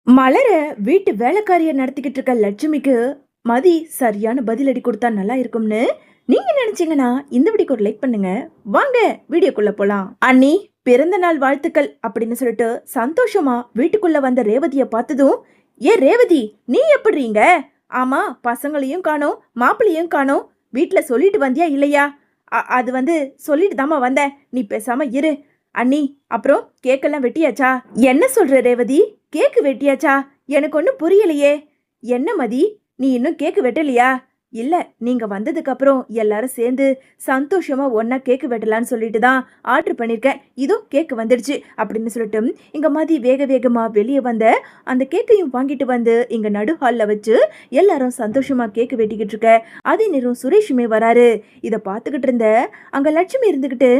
மலர வீட்டு வேலைக்காரிய நடத்திக்கிட்டு இருக்க லட்சுமிக்கு மதி சரியான பதிலடி கொடுத்தா நல்லா இருக்கும்னு நீங்க நினைச்சீங்கன்னா இந்த வீடியோக்கு ஒரு லைக் பண்ணுங்க. வாங்க வீடியோக்குள்ள போலாம். அண்ணி பிறந்த நாள் வாழ்த்துக்கள் அப்படின்னு சொல்லிட்டு சந்தோஷமா வீட்டுக்குள்ள வந்த ரேவதிய பார்த்ததும், ஏ ரேவதி, நீ எப்படிங்க? ஆமா, பசங்களையும் காணோம், மாப்பிள்ளையும் காணோம். வீட்டுல சொல்லிட்டு வந்தியா இல்லையா? அது வந்து சொல்லிட்டு தாமா வந்தேன், நீ பேசாம இரு. அண்ணி, அப்புறம் கேக்கெல்லாம் வெட்டியாச்சா? என்ன சொல்ற ரேவதி? கேக்கு வெட்டியாச்சா? எனக்கு ஒன்றும் புரியலையே. என்ன மதி, நீ இன்னும் கேக்கு வெட்டலையா? இல்ல, நீங்க வந்ததுக்கு அப்புறம் எல்லாரும் சேர்ந்து சந்தோஷமா ஒன்னா கேக்கு வெட்டலான்னு சொல்லிட்டு தான் ஆர்டர் பண்ணிருக்கேன். இதோ கேக்கு வந்துடுச்சு அப்படின்னு சொல்லிட்டு இங்க மதி வேக வேகமா வெளியே வந்த அந்த கேக்கையும் வாங்கிட்டு வந்து இங்க நடு ஹால்ல வச்சு எல்லாரும் சந்தோஷமா கேக்கு வெட்டிக்கிட்டு இருக்க. அதே நேரம் சுரேஷுமே வராரு. இதை பார்த்துக்கிட்டு இருந்த அங்க லட்சுமி இருந்துகிட்டு,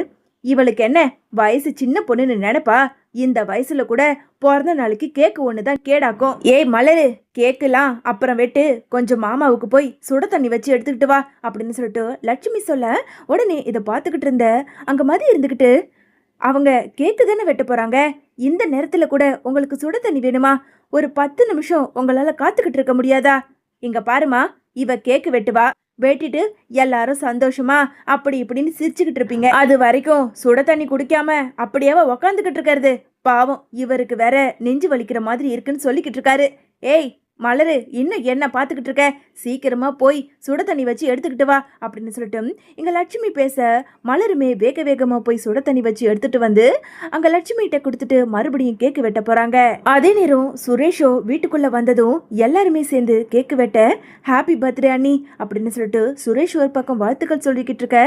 இவளுக்கு என்ன வயசு சின்ன பொண்ணுன்னு நினைப்பா? இந்த வயசுல கூட பிறந்த நாளைக்கு கேக்கு ஒண்ணுதான் கேடாக்கும். ஏய் மலரு, கேக்குலாம் அப்புறம் வெட்டு, கொஞ்சம் மாமாவுக்கு போய் சுட தண்ணி வச்சு எடுத்துக்கிட்டு வா அப்படின்னு சொல்லிட்டு லட்சுமி சொல்ல, உடனே இதை பார்த்துக்கிட்டு இருந்த அங்க மதி இருந்துகிட்டு, அவங்க கேக்கு தானே வெட்ட போறாங்க, இந்த நேரத்துல கூட உங்களுக்கு சுட தண்ணி வேணுமா? ஒரு 10 நிமிஷம் உங்களால காத்துக்கிட்டு இருக்க முடியாதா? இங்க பாருமா, இவ கேக்கு வெட்டுவா, வெட்டிட்டு எல்லாரும் சந்தோஷமா அப்படி இப்படின்னு சிரிச்சுக்கிட்டு இருப்பீங்க. அது வரைக்கும் சுட தண்ணி குடிக்காம அப்படியாவ உக்காந்துக்கிட்டு இருக்காரு. பாவம், இவருக்கு வேற நெஞ்சு வலிக்கிற மாதிரி இருக்குன்னு சொல்லிக்கிட்டு இருக்காரு. ஏய் மலரு, இன்னும் என்ன பார்த்துக்கிட்டு இருக்க? சீக்கிரமா போய் சுட தண்ணி வச்சு எடுத்துக்கிட்டு வா அப்படின்னு சொல்லிட்டு இங்க லட்சுமி பேச, மலருமே வேக வேகமா போய் சுட தண்ணி வச்சு எடுத்துட்டு வந்து அங்க லட்சுமி கிட்ட கொடுத்துட்டு மறுபடியும் கேக்கு வெட்ட போறாங்க. அதே நேரம் சுரேஷோ வீட்டுக்குள்ள வந்ததும் எல்லாருமே சேர்ந்து கேக்கு வெட்ட, ஹாப்பி பர்த்டே அண்ணி அப்படின்னு சொல்லிட்டு சுரேஷ் ஒரு பக்கம் வாழ்த்துக்கள் சொல்லிக்கிட்டு இருக்க.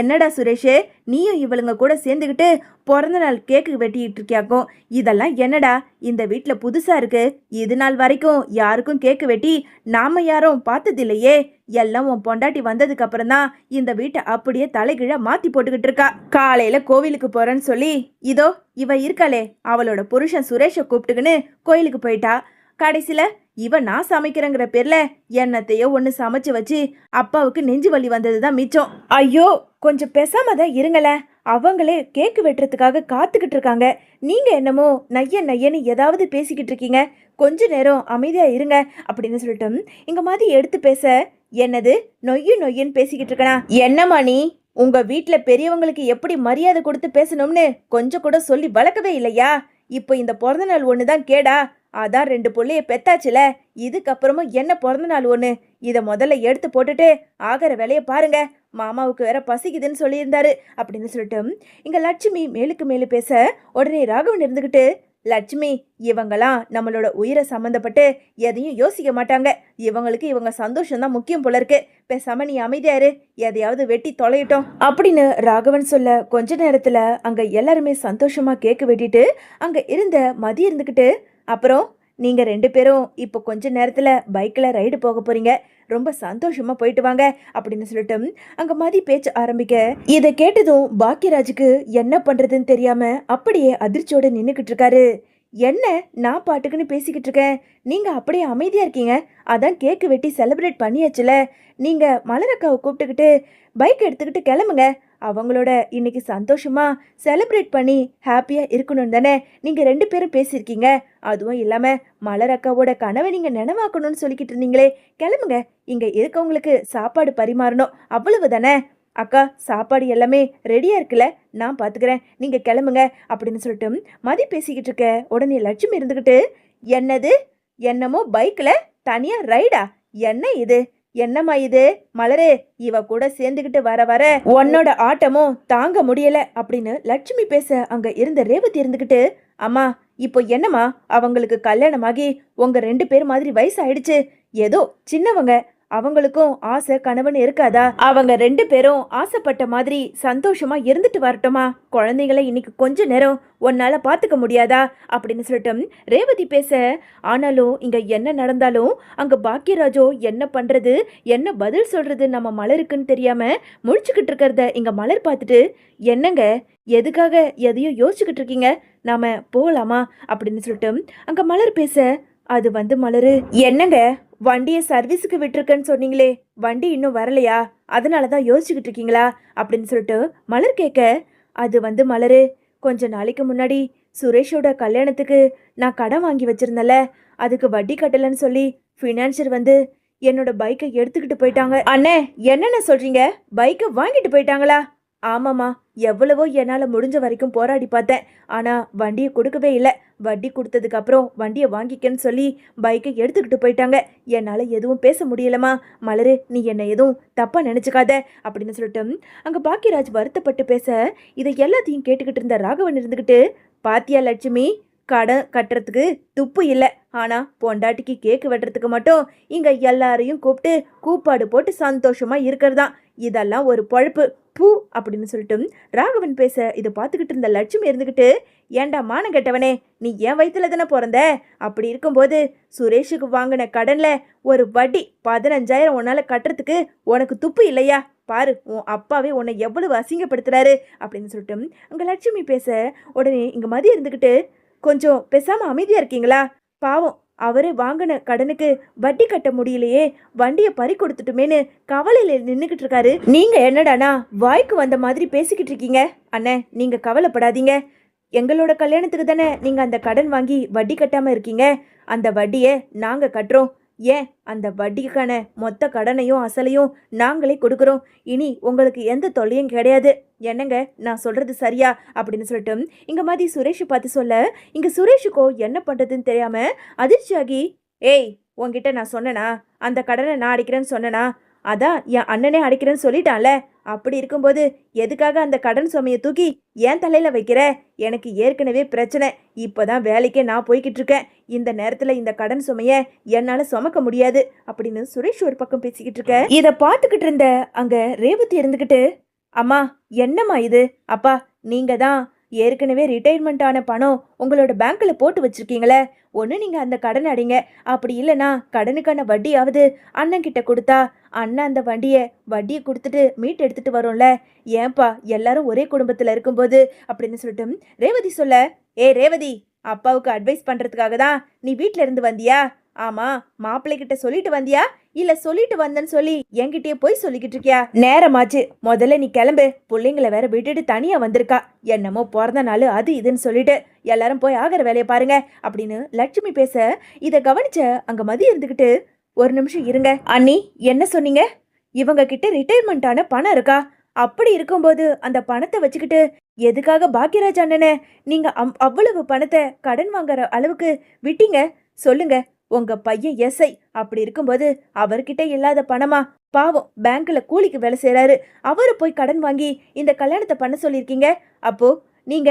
என்னடா சுரேஷே, நீயும் இவளுங்க கூட சேர்ந்துக்கிட்டு பிறந்த நாள் கேக்கு வெட்டிட்டு இருக்கியாக்கும். இதெல்லாம் என்னடா இந்த வீட்டுல புதுசா இருக்கு? இது நாள் வரைக்கும் யாருக்கும் கேக்கு வெட்டி நாம யாரும் பார்த்தது இல்லையே. எல்லாம் உன் பொண்டாட்டி வந்ததுக்கு அப்புறம் தான் இந்த வீட்டை அப்படியே தலைகீழ மாத்தி போட்டுக்கிட்டு இருக்கா. காலையில கோவிலுக்கு போறேன்னு சொல்லி இதோ இவ இருக்காளே, அவளோட புருஷன் சுரேஷை கூப்பிட்டுக்குன்னு கோயிலுக்கு போயிட்டா. கடைசியில இவ நான் சமைக்கிறேங்கிற பேர்ல என்னத்தையோ ஒண்ணு சமைச்சு வச்சு அப்பாவுக்கு நெஞ்சு வலி வந்ததுதான் மிச்சம். ஐயோ, கொஞ்சம் பேசாம தான் இருங்களேன். அவங்களே கேக்கு வெட்டுறதுக்காக காத்துக்கிட்டு இருக்காங்க. நீங்க என்னமோ நைய நையன்னு ஏதாவது பேசிக்கிட்டு இருக்கீங்க. கொஞ்ச நேரம் அமைதியா இருங்க அப்படின்னு சொல்லிட்டு இங்க மாதிரி எடுத்து பேச, என்னது நொய்யு நொய்யுன்னு பேசிக்கிட்டு இருக்கனா? என்னம்மா நீ? உங்க வீட்டுல பெரியவங்களுக்கு எப்படி மரியாதை கொடுத்து பேசணும்னு கொஞ்சம் கூட சொல்லி வளர்க்கவே இல்லையா? இப்போ இந்த பிறந்த நாள் ஒண்ணுதான் கேடா? அதான் 2 புள்ளைய பெத்தாச்சுல, இதுக்கப்புறமும் என்ன பிறந்த நாள் ஒண்ணு? இதை முதல்ல எடுத்து போட்டுட்டு ஆகிற வேலையை பாருங்க. மாமாவுக்கு வேற பசிக்குதுன்னு சொல்லியிருந்தாரு அப்படின்னு சொல்லிட்டு இங்க லட்சுமி மேலுக்கு மேலு பேச, உடனே ராகவன் இருந்துகிட்டு, லட்சுமி, இவங்கெல்லாம் நம்மளோட உயிரை சம்மந்தப்பட்டு எதையும் யோசிக்க மாட்டாங்க. இவங்களுக்கு இவங்க சந்தோஷம் தான் முக்கியம் போல இருக்கு. பேசாம நீ அமைதியாரு, எதையாவது வெட்டி தொலையிட்டோம் அப்படின்னு ராகவன் சொல்ல, கொஞ்ச நேரத்துல அங்க எல்லாருமே சந்தோஷமா கேக்கு வெட்டிட்டு அங்க இருந்த மதி இருந்துகிட்டு, அப்புறம் நீங்க 2 பேரும் இப்போ கொஞ்ச நேரத்துல பைக்ல ரைடு போக போறீங்க, ரொம்ப சந்தோஷமா போயிட்டு வாங்க அப்படின்னு சொல்லிட்டு அங்க மதி பேச்ச ஆரம்பிக்க, இதை கேட்டதும் பாக்கியராஜுக்கு என்ன பண்றதுன்னு தெரியாம அப்படியே அதிர்ச்சியோட நின்னுக்கிட்டு இருக்காரு. என்ன, நான் பாட்டுக்குன்னு பேசிக்கிட்டு இருக்கேன், நீங்க அப்படியே அமைதியா இருக்கீங்க. அதான் கேக்கு வெட்டி செலிப்ரேட் பண்ணியாச்சுல. நீங்க மலரக்காவை கூப்பிட்டுக்கிட்டு பைக் எடுத்துக்கிட்டு கிளம்புங்க. அவங்களோட இன்னைக்கு சந்தோஷமா செலிப்ரேட் பண்ணி ஹாப்பியா இருக்கணும் தானே நீங்க 2 பேரும் பேசியிருக்கீங்க. அதுவும் இல்லாம மலரக்காவோட கனவை நீங்க நினைவாக்கணும்னு சொல்லிக்கிட்டு இருந்தீங்களே. கிளம்புங்க, இங்க இருக்கவங்களுக்கு சாப்பாடு பரிமாறணும், அவ்வளவு தானே. அக்கா, சாப்பாடு எல்லாமே ரெடியா இருக்குல்ல, நான் பாத்துக்கிறேன், நீங்க கிளம்புங்க அப்படின்னு சொல்லிட்டு மதி பேசிக்கிட்டு இருக்க. உடனே லட்சுமி இருந்துகிட்டு, என்னது, என்னமோ பைக்ல தனியா ரைடா? என்ன இது? என்னம்மா இது மலரே, இவ கூட சேர்ந்துக்கிட்டு வர வர உன்னோட ஆட்டமும் தாங்க முடியல அப்படின்னு லட்சுமி பேச, அங்க இருந்த ரேவதி இருந்துகிட்டு, அம்மா இப்போ என்னம்மா, அவங்களுக்கு கல்யாணமாகி உங்க 2 பேர் மாதிரி வயசு ஆயிடுச்சு. ஏதோ சின்னவங்க, அவங்களுக்கும் ஆசை கணவன் இருக்காதா? அவங்க 2 பேரும் ஆசைப்பட்ட மாதிரி சந்தோஷமா இருந்துட்டு வரட்டுமா? குழந்தைங்களை இன்னைக்கு கொஞ்ச நேரம் உன்னால பாத்துக்க முடியாதா அப்படின்னு சொல்லிட்டு ரேவதி பேச, ஆனாலும் இங்க என்ன நடந்தாலும் அங்க பாக்கியராஜோ என்ன பண்றது, என்ன பதில் சொல்றது நம்ம மலருக்குன்னு தெரியாம முழிச்சுக்கிட்டு இருக்கிறத இங்க மலர் பார்த்துட்டு, என்னங்க, எதுக்காக எதையும் யோசிச்சுக்கிட்டு இருக்கீங்க, நாம போகலாமா அப்படின்னு சொல்லிட்டு அங்க மலர் பேச, அது வந்து மலரு, என்னங்க, வண்டியை சர்வீஸுக்கு விட்டுருக்கேன்னு சொன்னீங்களே, வண்டி இன்னும் வரலையா? அதனாலதான் யோசிச்சுக்கிட்டு இருக்கீங்களா அப்படின்னு சொல்லிட்டு மலர் கேட்க, அது வந்து மலரு, கொஞ்ச நாளைக்கு முன்னாடி சுரேஷோட கல்யாணத்துக்கு நான் கடன் வாங்கி வச்சிருந்தேன்ல, அதுக்கு வட்டி கட்டலன்னு சொல்லி ஃபினான்ஷியர் வந்து என்னோட பைக்கை எடுத்துக்கிட்டு போயிட்டாங்க. அண்ணே, என்னென்ன சொல்றீங்க? பைக்கை வாங்கிட்டு போயிட்டாங்களா? ஆமாம்மா, எவ்வளவோ என்னால் முடிஞ்ச வரைக்கும் போராடி பார்த்தேன். ஆனால் வண்டியை கொடுக்கவே இல்லை. வட்டி கொடுத்ததுக்கு அப்புறம் வண்டியை வாங்கிக்கன்னு சொல்லி பைக்கை எடுத்துக்கிட்டு போயிட்டாங்க. என்னால் எதுவும் பேச முடியலம்மா. மலரு, நீ என்னை எதுவும் தப்பாக நினச்சிக்காத அப்படின்னு சொல்லிட்டு அங்கே பாக்கியராஜ் வருத்தப்பட்டு பேச, இதை எல்லாத்தையும் கேட்டுக்கிட்டு இருந்த ராகவன் இருந்துக்கிட்டு, பாத்தியா லட்சுமி, கடன் கட்டுறதுக்கு துப்பு இல்லை, ஆனால் பொண்டாட்டிக்கு கேக்கு வெட்டுறதுக்கு மட்டும் இங்கே எல்லாரையும் கூப்பிட்டு கூப்பாடு போட்டு சந்தோஷமா இருக்கிறதா. இதெல்லாம் ஒரு பொழப்பு பூ அப்படின்னு சொல்லிட்டு ராகவன் பேச, இதை பார்த்துக்கிட்டு இருந்த லட்சுமி இருந்துக்கிட்டு, ஏண்டா மானம் கெட்டவனே, நீ என் வயிற்றுல தானே பிறந்த? அப்படி இருக்கும்போது சுரேஷுக்கு வாங்கின கடன்ல ஒரு வட்டி 15,000 உன்னால் கட்டுறதுக்கு உனக்கு துப்பு இல்லையா? பாரு, உன் அப்பாவே உன்னை எவ்வளவு அசிங்கப்படுத்துறாரு அப்படின்னு சொல்லிட்டு அங்கே லட்சுமி பேச, உடனே இங்கே மதி இருந்துக்கிட்டு, கொஞ்சம் பேசாமல் அமைதியாக இருக்கீங்களா? பாவம், அவரே வாங்கின கடனுக்கு வட்டி கட்ட முடியலையே, வண்டியை பறி கொடுத்துட்டுமேனு கவலையில் நின்றுக்கிட்டு இருக்காரு. நீங்கள் என்னடானா வாய்க்கு வந்த மாதிரி பேசிக்கிட்டு இருக்கீங்க? அண்ணே, நீங்கள் கவலைப்படாதீங்க. எங்களோட கல்யாணத்துக்கு தானே நீங்கள் அந்த கடன் வாங்கி வட்டி கட்டாமல் இருக்கீங்க. அந்த வட்டியை நாங்கள் கட்டுறோம். ஏன், அந்த வட்டிக்கான மொத்த கடனையும் அசலையும் நாங்களே கொடுக்குறோம். இனி உங்களுக்கு எந்த தொல்லையும் கிடையாது. என்னங்க, நான் சொல்கிறது சரியா அப்படின்னு சொல்லிட்டு இங்கே மாதிரி சுரேஷை பார்த்து சொல்ல, இங்கே சுரேஷுக்கோ என்ன பண்ணுறதுன்னு தெரியாமல் அதிர்ச்சியாகி, ஏய், உங்ககிட்ட நான் சொன்னேனா அந்த கடனை நான் அடிக்கிறேன்னு சொன்னேனா? அதான் என் அண்ணனே அடிக்கிறேன்னு சொல்லிட்டான்ல. அப்படி இருக்கும்போது எதுக்காக அந்த கடன் சுமையை தூக்கி ஏன் தலையில் வைக்கிற? எனக்கு ஏற்கனவே பிரச்சனை. இப்போதான் வேலைக்கே நான் போய்கிட்டு இருக்கேன். இந்த நேரத்தில் இந்த கடன் சுமையை என்னால் சுமக்க முடியாது அப்படின்னு சுரேஷ் ஒரு பக்கம் பேசிக்கிட்டு இருக்க, இதை பார்த்துக்கிட்டு இருந்த அங்கே ரேவதி இருந்துக்கிட்டு, அம்மா என்னம்மா இது? அப்பா, நீங்கள் தான் ஏற்கனவே ரிட்டையர்மெண்ட் ஆன பணம் உங்களோட பேங்க்கில் போட்டு வச்சுருக்கீங்களே, ஒன்று நீங்கள் அந்த கடன் அடிங்க. அப்படி இல்லைனா கடனுக்கான வட்டியாவது அண்ணன் கிட்ட கொடுத்தா அண்ணன் அந்த வட்டியை கொடுத்துட்டு மீட் எடுத்துட்டு வரும்ல. ஏன்பா, எல்லாரும் ஒரே குடும்பத்தில் இருக்கும்போது அப்படின்னு சொல்லிட்டு ரேவதி சொல்ல, ஏ ரேவதி, அப்பாவுக்கு அட்வைஸ் பண்ணுறதுக்காக தான் நீ வீட்டில் இருந்து வந்தியா? ஆமாம், மாப்பிள்ளை கிட்ட சொல்லிட்டு வந்தியா இல்லை சொல்லிட்டு வந்தேன்னு சொல்லி என்கிட்டயே போய் சொல்லிக்கிட்டு இருக்கியா? நேரமாச்சு, முதல்ல நீ கிளம்பு. பிள்ளைங்களை வேற விட்டுட்டு தனியாக வந்திருக்கா. என்னமோ பிறந்த நாள் அது இதுன்னு சொல்லிட்டு எல்லாரும் போய் ஆகிற வேலையை பாருங்க அப்படின்னு லட்சுமி பேச, இதை கவனிச்ச அங்கே மதி இருந்துக்கிட்டு, ஒரு நிமிஷம் இருங்க அண்ணி, என்ன சொன்னீங்க? இவங்க கிட்ட ரிட்டையர்மெண்ட் ஆன பணம் இருக்கா? அப்படி இருக்கும்போது அந்த பணத்தை வச்சுக்கிட்டு எதுக்காக பாக்கியராஜ் அண்ணனை நீங்க அவ்வளவு பணத்தை கடன் வாங்குற அளவுக்கு விட்டீங்க? சொல்லுங்க. உங்க பையன் எஸ்ஐ. அப்படி இருக்கும்போது அவர்கிட்ட இல்லாத பணமா? பாவம், பேங்க்ல கூலிக்கு வேலை செய்யறாரு. அவரு போய் கடன் வாங்கி இந்த கல்யாணத்தை பண்ண சொல்லியிருக்கீங்க. அப்போ நீங்க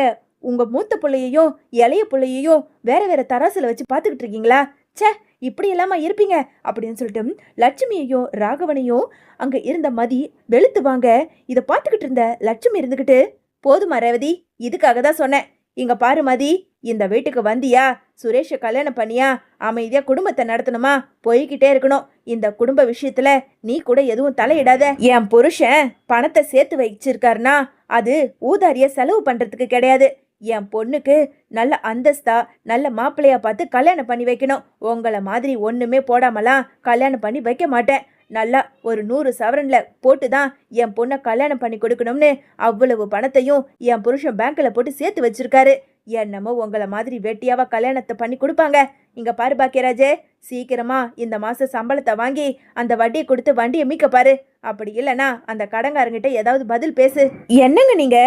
உங்க மூத்த பிள்ளையையும் இளைய பிள்ளையையும் வேற வேற தராசுல வச்சு பார்த்துக்கிட்டு இருக்கீங்களா? சே, இப்படி இல்லாம இருப்பீங்க அப்படின்னு சொல்லிட்டு லட்சுமியையும் ராகவனையும் அங்க இருந்த மதி வெளுத்து வாங்க, இதை பார்த்துக்கிட்டு இருந்த லட்சுமி இருந்துக்கிட்டு, போதுமா ரேவதி, இதுக்காக தான் சொன்னேன். இங்க பாரு மதி, இந்த வீட்டுக்கு வந்தியா, சுரேஷை கல்யாணம் பண்ணியா, அமைதியா குடும்பத்தை நடத்தணுமா, போய்கிட்டே இருக்கணும். இந்த குடும்ப விஷயத்துல நீ கூட எதுவும் தலையிடாத. என் புருஷன் பணத்தை சேர்த்து வச்சிருக்காருனா அது ஊதாரிய செலவு பண்றதுக்கு கிடையாது. என் பொண்ணுக்கு நல்ல அந்தஸ்தா நல்ல மாப்பிள்ளையா பார்த்து கல்யாணம் பண்ணி வைக்கணும். உங்களை மாதிரி ஒண்ணுமே போடாமலாம் கல்யாணம் பண்ணி வைக்க மாட்டேன். நல்லா ஒரு 100 சவரன்ல போட்டு தான் என் பொண்ணை கல்யாணம் பண்ணி கொடுக்கணும்னு அவ்வளவு பணத்தையும் என் புருஷன் பேங்க்ல போட்டு சேர்த்து வச்சிருக்காரு. என்னமோ உங்களை மாதிரி வெட்டியாவா கல்யாணத்தை பண்ணி கொடுப்பாங்க? இங்க பாரு பாக்கியராஜே, சீக்கிரமா இந்த மாசம் சம்பளத்தை வாங்கி அந்த வட்டியை கொடுத்து வண்டியை மீக்க பாரு. அப்படி இல்லைன்னா அந்த கடங்காரங்கிட்ட ஏதாவது பதில் பேசு. என்னங்க நீங்க,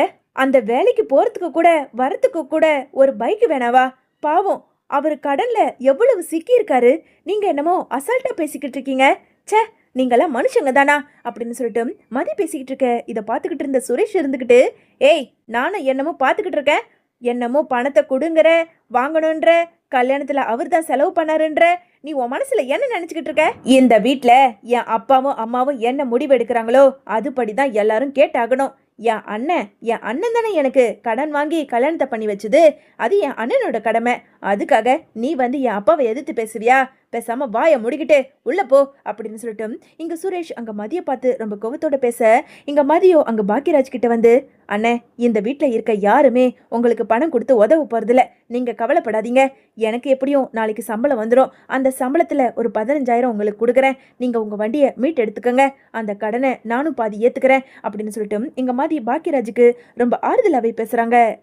அந்த வேலைக்கு போறதுக்கு கூட வரத்துக்கு கூட ஒரு பைக் வேணாவா? பாவம், அவர் கடன்ல எவ்வளவு சிக்கி இருக்காரு. நீங்க என்னமோ அசால்ட்டா பேசிக்கிட்டு இருக்கீங்க. சே, நீங்களாம் மனுஷங்க தானா அப்படின்னு சொல்லிட்டு மதி பேசிக்கிட்டு இருக்க, இதை பார்த்துக்கிட்டு இருந்த சுரேஷ் இருந்துக்கிட்டு, ஏய், நானும் என்னமோ பார்த்துக்கிட்டு இருக்கேன். என்னமோ பணத்தை கொடுங்குற, வாங்கணுன்ற, கல்யாணத்துல அவர் தான் செலவு பண்ணாருன்ற, நீ உன் மனசுல என்ன நினைச்சுக்கிட்டு இருக்க? இந்த வீட்டுல என் அப்பாவும் அம்மாவும் என்ன முடிவு எடுக்கிறாங்களோ அதுபடிதான் எல்லாரும் கேட்டாகணும். என் அண்ணன் தானே எனக்கு கடன் வாங்கி கல்யாணத்தை பண்ணி வச்சது. அது என் அண்ணனோட கடமை. அதுக்காக நீ வந்து என் அப்பாவை எதிர்த்து பேசுவியா? பேசாம வாயை முடிக்கிட்டு உள்ள போ அப்படின்னு சொல்லிட்டு இங்க சுரேஷ் அங்க மதியை பார்த்து ரொம்ப கோவத்தோட பேச, இங்க மதியோ அங்க பாக்கியராஜ் கிட்ட வந்து, அண்ணே, இந்த வீட்டுல இருக்க யாருமே உங்களுக்கு பணம் கொடுத்து உதவ போறதில்ல. நீங்க கவலைப்படாதீங்க. எனக்கு எப்படியும் நாளைக்கு சம்பளம் வந்துடும். அந்த சம்பளத்துல ஒரு 15,000 உங்களுக்கு கொடுக்குறேன். நீங்க உங்க வண்டியை மீட் எடுத்துக்கங்க. அந்த கடனை நானும் பாதி ஏத்துக்கிறேன் அப்படின்னு சொல்லிட்டு இங்க மதி பாக்கியராஜுக்கு ரொம்ப ஆறுதலாவே பேசுறாங்க.